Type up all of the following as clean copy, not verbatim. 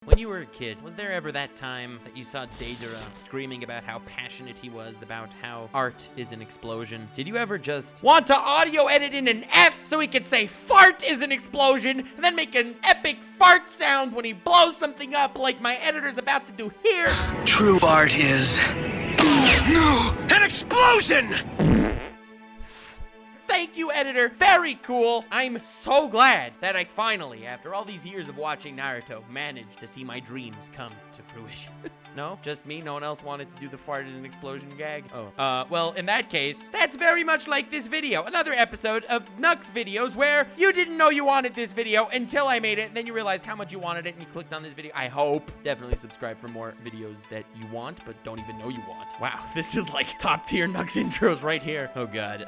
When you were a kid, was there ever that time that you saw Deidara screaming about how passionate he was about how art is an explosion? Did you ever just want to audio edit in an F so he could say fart is an explosion and then make an epic fart sound when he blows something up like my editor's about to do here? True fart is... an explosion! Thank you, editor. Very cool. I'm so glad that I finally, after all these years of watching Naruto, managed to see my dreams come to fruition. No? Just me? No one else wanted to do the fart as an explosion gag? Oh. Well, in that case, that's very much like this video. Another episode of Nux videos where you didn't know you wanted this video until I made it, and then you realized how much you wanted it, and you clicked on this video. I hope. Definitely subscribe for more videos that you want, but don't even know you want. Wow, this is like top tier Nux intros right here. Oh, God.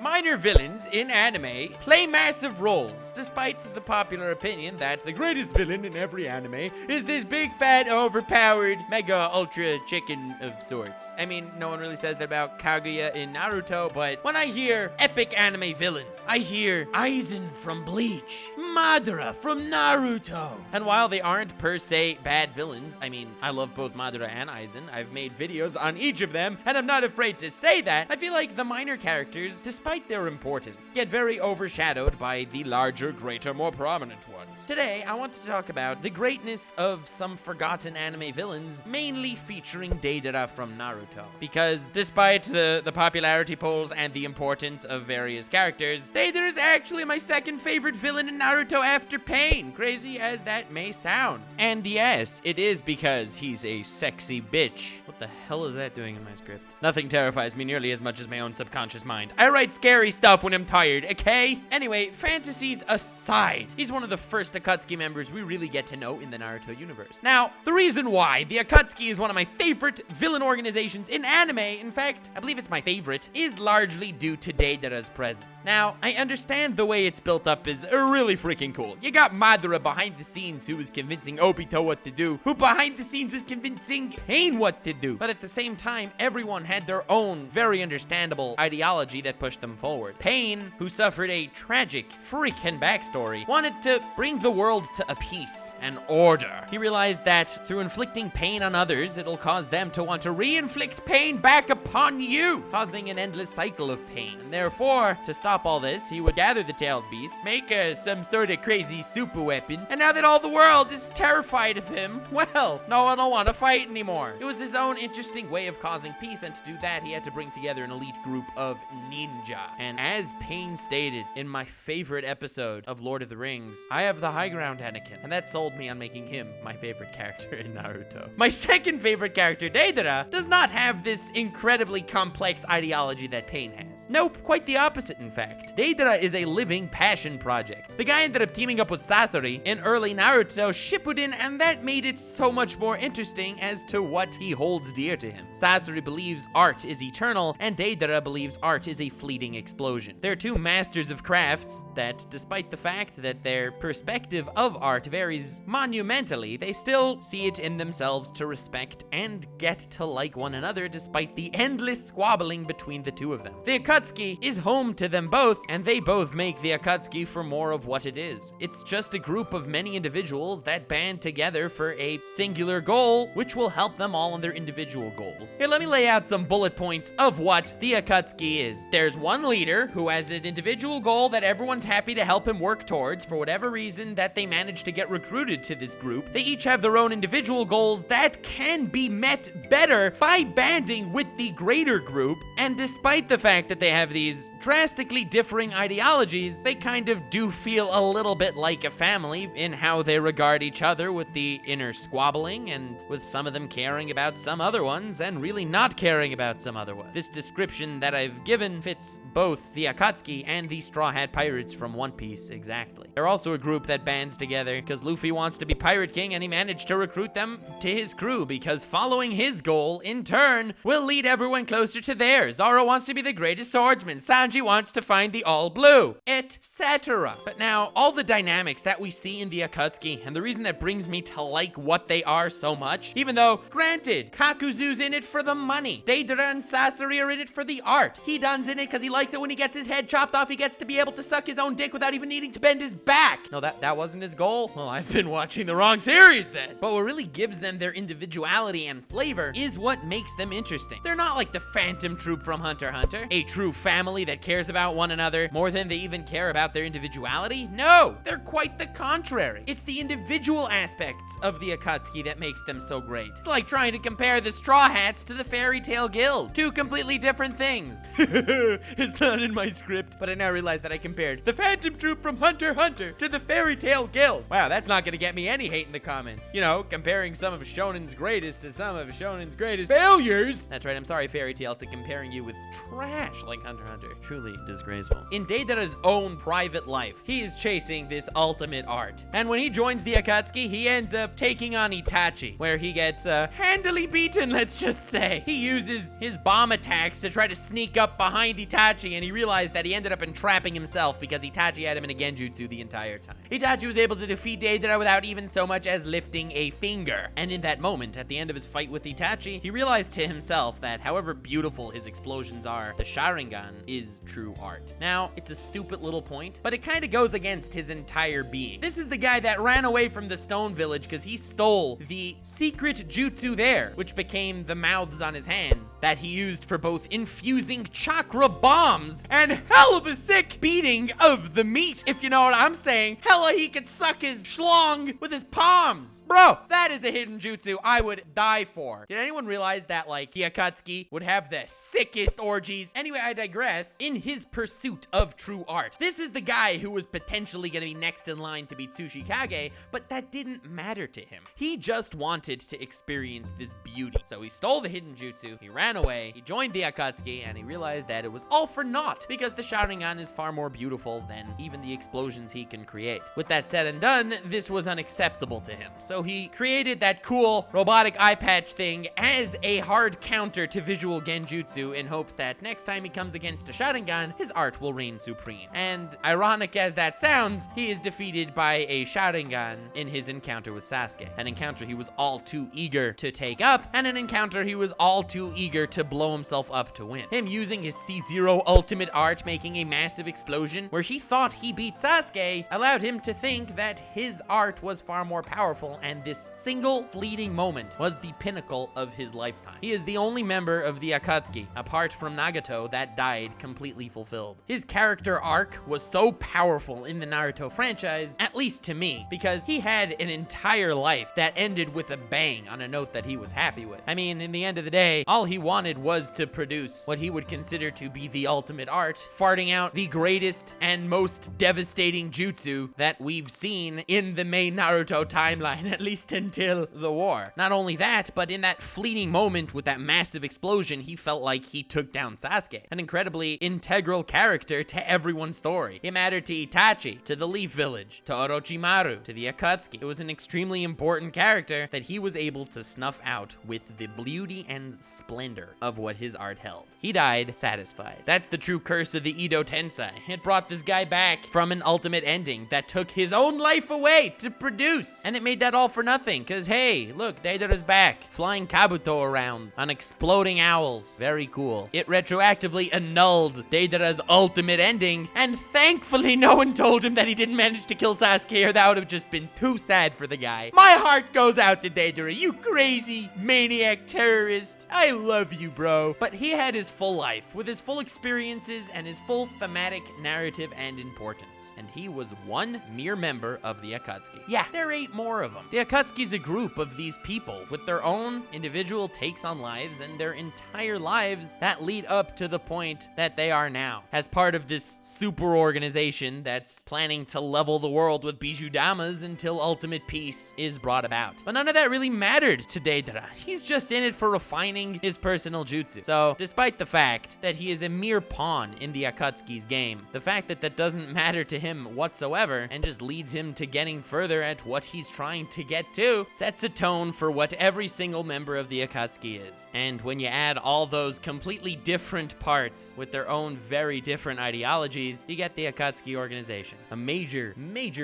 Minor villains in anime play massive roles, despite the popular opinion that the greatest villain in every anime is this big, fat, overpowered mega ultra chicken of sorts. I mean, no one really says that about Kaguya in Naruto, but when I hear epic anime villains, I hear Aizen from Bleach, Madara from Naruto. And while they aren't per se bad villains, I mean, I love both Madara and Aizen. I've made videos on each of them, and I'm not afraid to say that. I feel like the minor characters, despite their importance, get very overshadowed by the larger, greater, more prominent ones. Today, I want to talk about the greatness of some forgotten anime villains, mainly featuring Deidara from Naruto. Because despite the popularity polls and the importance of various characters, Deidara is actually my second favorite villain in Naruto after Pain, crazy as that may sound. And yes, it is because he's a sexy bitch. What the hell is that doing in my script? Nothing terrifies me nearly as much as my own subconscious mind. I write scary stuff when I'm tired, okay? Anyway, fantasies aside, he's one of the first Akatsuki members we really get to know in the Naruto universe. Now, the reason why the Akatsuki is one of my favorite villain organizations in anime, in fact, I believe it's my favorite, is largely due to Deidara's presence. Now, I understand the way it's built up is really freaking cool. You got Madara behind the scenes who was convincing Obito what to do, who behind the scenes was convincing Pain what to do. But at the same time, everyone had their own very understandable ideology that pushed them forward. Pain, who suffered a tragic freaking backstory, wanted to bring the world to a peace and order. He realized that through inflicting pain on others, it'll cause them to want to re-inflict pain back upon you, causing an endless cycle of pain. And therefore, to stop all this, he would gather the tailed beast, make some sort of crazy super weapon, and now that all the world is terrified of him, well, no one will want to fight anymore. It was his own interesting way of causing peace, and to do that, he had to bring together an elite group of ninja. And as Pain stated in my favorite episode of Lord of the Rings, I have the high ground, Anakin, and that sold me on making him my favorite character in Naruto. My second favorite character, Deidara, does not have this incredibly complex ideology that Pain has. Nope, quite the opposite, in fact. Deidara is a living passion project. The guy ended up teaming up with Sasori in early Naruto Shippuden, and that made it so much more interesting as to what he holds dear to him. Sasori believes art is eternal, and Deidara believes art is a fleeting explosion. They're two masters of crafts that, despite the fact that their perspective of art varies monumentally, they still see it in themselves to respect and get to like one another despite the endless squabbling between the two of them. The Akatsuki is home to them both, and they both make the Akatsuki for more of what it is. It's just a group of many individuals that band together for a singular goal, which will help them all in their individual goals. Here, let me lay out some bullet points of what the Akatsuki is. There's one leader who has an individual goal that everyone's happy to help him work towards for whatever reason that they managed to get recruited to this group. They each have their own individual goals that can be met better by banding with the greater group, and despite the fact that they have these drastically differing ideologies, they kind of do feel a little bit like a family in how they regard each other, with the inner squabbling and with some of them caring about some other ones and really not caring about some other ones. This description that I've given fits both the Akatsuki and the Straw Hat Pirates from One Piece exactly. They're also a group that bands together because Luffy wants to be Pirate King, and he managed to recruit them to his crew because following his goal, in turn, will lead everyone closer to theirs. Zoro wants to be the greatest swordsman, Sanji wants to find the all blue, etc. But now, all the dynamics that we see in the Akatsuki, and the reason that brings me to like what they are so much, even though, granted, Kakuzu's in it for the money. Deidara and Sasori are in it for the art. Hidan's in it because he likes it when he gets his head chopped off, he gets to be able to suck his own dick without even needing to bend his back. No, that wasn't his goal? Well, I've been watching the wrong series then. But what really gives them their individuality and flavor is what makes them interesting. They're not like the Phantom Troop from Hunter x Hunter, a true family that cares about one another more than they even care about their individuality. No, they're quite the contrary. It's the individual aspects of the Akatsuki that makes them so great. It's like trying to compare the Straw Hats to the Fairy Tail Guild. Two completely different things. It's not in my script, but I now realize that I compared the Phantom Troop from Hunter x Hunter to the Fairy Tail Guild. Wow, that's not gonna get me any hate in the comments. You know, comparing some of Shonen's greatest to some of Shonen's greatest failures. That's right, I'm sorry, Fairy Tail, to comparing you with trash like Hunter x Hunter. Truly disgraceful. In Deidara's own private life, he is chasing this ultimate art. And when he joins the Akatsuki, he ends up taking on Itachi, where he gets handily beaten, let's just say. He uses his bomb attacks to try to sneak up behind Itachi, and he realized that he ended up entrapping himself because Itachi had him in a genjutsu the entire time. Itachi was able to defeat Deidara without even so much as lifting a finger. And in that moment, at the end of his fight with Itachi, he realized to himself that however beautiful his explosions are, the Sharingan is true art. Now, it's a stupid little point, but it kind of goes against his entire being. This is the guy that ran away from the Stone Village because he stole the secret jutsu there, which became the mouths on his hands that he used for both infusing chakra bombs and hell of a sick beating of the meat, if you know what I'm saying. Hella, he could suck his schlong with his palms. Bro, that is a hidden jutsu I would die for. Did anyone realize that, like, the Akatsuki would have the sickest orgies? Anyway, I digress. In his pursuit of true art, this is the guy who was potentially going to be next in line to be Tsuchikage, but that didn't matter to him. He just wanted to experience this beauty. So he stole the hidden jutsu, he ran away, he joined the Akatsuki, and he realized that it was all for naught because the Sharingan is far more beautiful than even the explosions he can create. With that said and done, this was unacceptable to him. So he created that cool robotic eye patch thing as a hard counter to visual genjutsu in hopes that next time he comes against a Sharingan, his art will reign supreme. And ironic as that sounds, he is defeated by a Sharingan in his encounter with Sasuke. An encounter he was all too eager to take up, and an encounter he was all too eager to blow himself up to win. Him using his C0 ultimate art, making a massive explosion where he thought he beat Sasuke, allowed him to think that his art was far more powerful, and this single fleeting moment was the pinnacle of his lifetime. He is the only member of the Akatsuki, apart from Nagato, that died completely fulfilled. His character arc was so powerful in the Naruto franchise, at least to me, because he had an entire life that ended with a bang on a note that he was happy with. I mean, in the end of the day, all he wanted was to produce what he would consider to be the ultimate art, farting out the greatest and most devastating jutsu that we've seen in the main Naruto timeline, at least until the war. Not only that, but in that fleeting moment with that massive explosion, he felt like he took down Sasuke, an incredibly integral character to everyone's story. It mattered to Itachi, to the Leaf Village, to Orochimaru, to the Akatsuki. It was an extremely important character that he was able to snuff out with the beauty and splendor of what his art held. He died satisfied. That's the true curse of the Edo Tensei. It brought this guy back from an ultimate ending that took his own life away to produce. And it made that all for nothing, because hey, look, Deidara's back, flying Kabuto around on exploding owls. Very cool. It retroactively annulled Deidara's ultimate ending, and thankfully no one told him that he didn't manage to kill Sasuke, or that would have just been too sad for the guy. My heart goes out to Deidara, you crazy maniac terrorist. I love you, bro. But he had his full life, with his full experiences and his full thematic narrative and importance. And he was one mere member of the Akatsuki. Yeah, there ain't more of them. The Akatsuki's a group of these people with their own individual takes on lives and their entire lives that lead up to the point that they are now, as part of this super organization that's planning to level the world with Bijudamas until ultimate peace is brought about. But none of that really mattered to Deidara. He's just in it for refining his personal jutsu. So, despite the fact that he is a mere pawn in the Akatsuki's game, the fact that that doesn't matter to him whatsoever and just leads him to getting further at what he's trying to get to sets a tone for what every single member of the Akatsuki is. And when you add all those completely different parts with their own very different ideologies, you get the Akatsuki organization, a major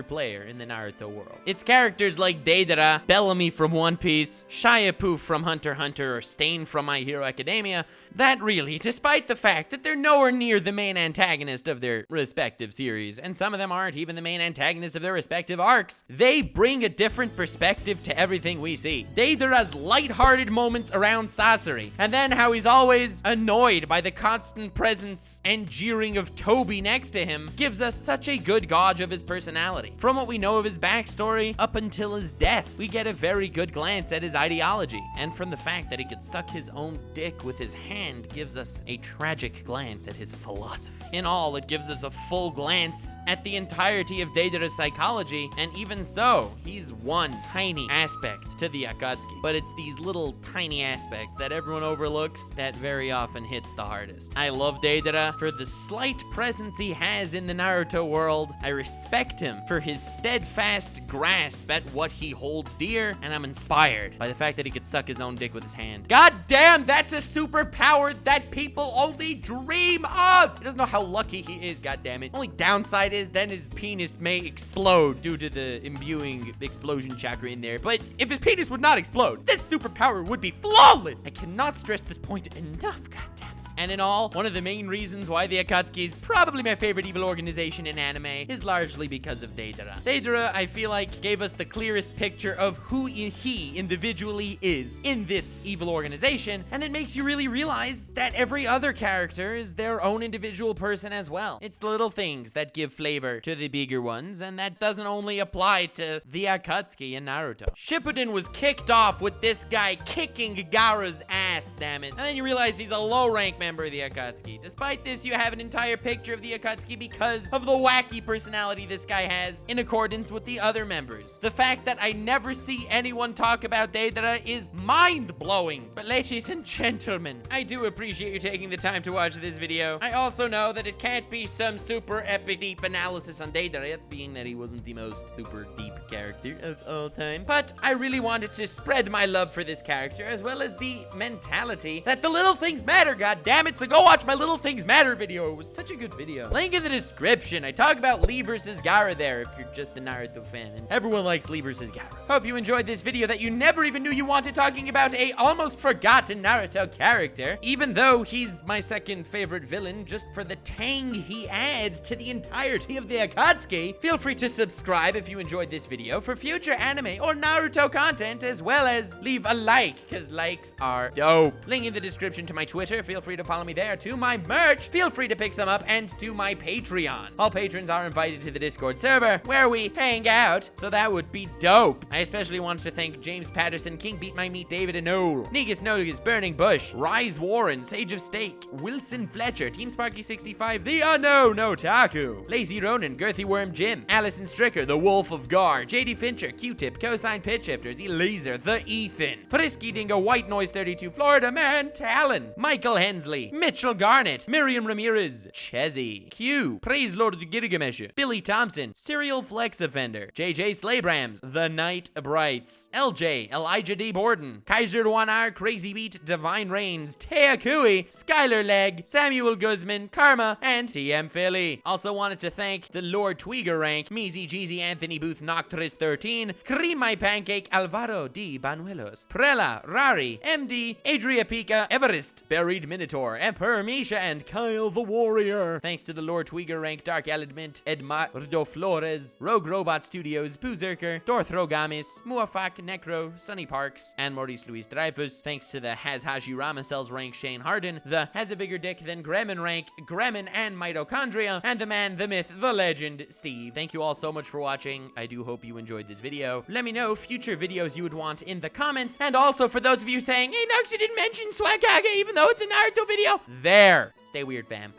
player in the Naruto world. It's characters like Deidara, Bellamy from One Piece, Shiapu from from Hunter x Hunter or Stain from My Hero Academia, that really, despite the fact that they're nowhere near the main antagonist of their respective series, and some of them aren't even the main antagonist of their respective arcs, they bring a different perspective to everything we see. Deidara's lighthearted moments around Sasori, and then how he's always annoyed by the constant presence and jeering of Toby next to him, gives us such a good gauge of his personality. From what we know of his backstory up until his death, we get a very good glance at his ideology, and from the fact that he could suck his own dick with his hand gives us a tragic glance at his philosophy. In all, it gives us a full glance at the entirety of Deidara's psychology, and even so, he's one tiny aspect to the Akatsuki. But it's these little tiny aspects that everyone overlooks that very often hits the hardest. I love Deidara for the slight presence he has in the Naruto world. I respect him for his steadfast grasp at what he holds dear, and I'm inspired by the fact that he could suck his own dick with his hand. God damn, that's a superpower that people only dream of! He doesn't know how lucky he is, god damn it. Only downside is then his penis may explode due to the imbuing explosion chakra in there. But if his penis would not explode, that superpower would be flawless! I cannot stress this point enough, god damn it. And in all, one of the main reasons why the Akatsuki is probably my favorite evil organization in anime is largely because of Deidara. Deidara, I feel like, gave us the clearest picture of who he individually is in this evil organization, and it makes you really realize that every other character is their own individual person as well. It's the little things that give flavor to the bigger ones, and that doesn't only apply to the Akatsuki in Naruto. Shippuden was kicked off with this guy kicking Gaara's ass, damn it. And then you realize he's a low-rank member of the Akatsuki. Despite this, you have an entire picture of the Akatsuki because of the wacky personality this guy has in accordance with the other members. The fact that I never see anyone talk about Deidara is mind-blowing. But ladies and gentlemen, I do appreciate you taking the time to watch this video. I also know that it can't be some super epic deep analysis on Deidara, being that he wasn't the most super deep character of all time. But I really wanted to spread my love for this character as well as the mentality that the little things matter, goddammit. So go watch my Little Things Matter video. It was such a good video. Link in the description. I talk about Lee versus Gaara there if you're just a Naruto fan, and everyone likes Lee versus Gaara. Hope you enjoyed this video that you never even knew you wanted, talking about a almost forgotten Naruto character, even though he's my second favorite villain just for the tang he adds to the entirety of the Akatsuki. Feel free to subscribe if you enjoyed this video for future anime or Naruto content, as well as leave a like, because likes are dope. Link in the description to my Twitter. Feel free to follow me there, to my merch, feel free to pick some up, and to my Patreon. All patrons are invited to the Discord server where we hang out, so that would be dope. I especially wanted to thank James Patterson, King Beat My Meat, David Anole, Negus Nogus, Burning Bush, Rise Warren, Sage of Steak, Wilson Fletcher, Team Sparky 65, The Unknown Taku, Lazy Ronin, Girthy Worm Jim, Allison Stricker, The Wolf of Gar, JD Fincher, Q-Tip, Cosine Pitch Shifters, Elaser, The Ethan, Frisky Dingo, White Noise 32, Florida Man, Talon, Michael Hensley, Mitchell Garnett, Miriam Ramirez, Chezzy, Q, Praise Lord Gilgamesh, Billy Thompson, Serial Flex Offender, JJ Slaybrams, The Night Brights, LJ, Elijah D. Borden, Kaiser Dwanar, Crazy Beat, Divine Reigns, Tea Kui, Skylar Legg, Samuel Guzman, Karma, and TM Philly. Also wanted to thank the Lord Tweeger Rank, Meezy Jeezy, Anthony Booth, Noctris 13, Cream My Pancake, Alvaro D. Banuelos, Prela, Rari, MD, Adria Pica, Everest, Buried Minotaur, Emperor Misha, and Kyle the Warrior. Thanks to the Lord Tweeger Rank, Dark Element, Edmardo Flores, Rogue Robot Studios, Boozerker, Dorthrogamis, Muafak, Necro, Sunny Parks, and Maurice Luis Dreyfus. Thanks to the Has Hashirama Cells Rank, Shane Harden, the Has a Bigger Dick Than Gremlin Rank, Gremlin and Mitochondria, and the man, the myth, the legend, Steve. Thank you all so much for watching. I do hope you enjoyed this video. Let me know future videos you would want in the comments, and also for those of you saying, hey, Nux, you didn't mention Swagage even though it's a Naruto video. There. Stay weird, fam.